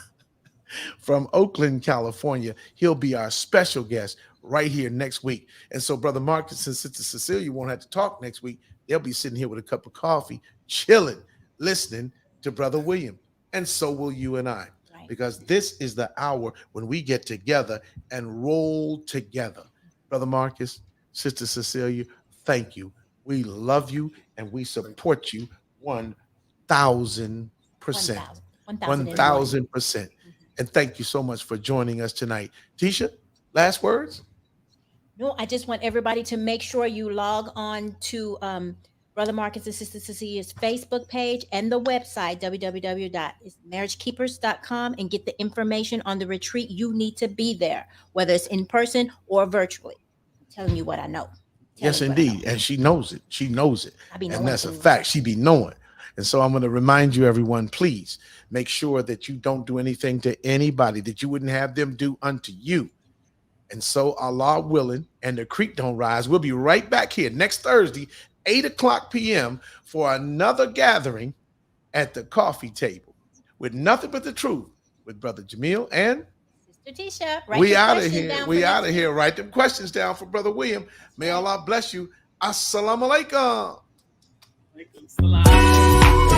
Oakland, California. He'll be our special guest right here next week. And so Brother Marcus and Sister Cecelia won't have to talk next week. They'll be sitting here with a cup of coffee, chilling, listening to Brother William. And so will you and I. Right. Because this is the hour when we get together and roll together. Brother Marcus, Sister Cecelia, thank you. We love you and we support you 1,000%. 1,000%. And thank you so much for joining us tonight. Tisha, last words? No, I just want everybody to make sure you log on to Brother Marcus and Sister Cecilia's Facebook page and the website, www.marriagekeepers.com, and get the information on the retreat. You need to be there, whether it's in person or virtually. I'm telling you what I know. Yes, indeed. And she knows it. She knows it. And that's a things. fact. She be knowing. And so I'm going to remind you, everyone, please make sure that you don't do anything to anybody that you wouldn't have them do unto you. And so Allah willing, and the creek don't rise, we'll be right back here next Thursday, 8:00 p.m. for another gathering at the coffee table with Nothing But the Truth with Brother Jamil and Sister Tisha. We out of here. We out of here. Write them questions down for Brother William. May Allah bless you. Assalamu alaikum. Salam.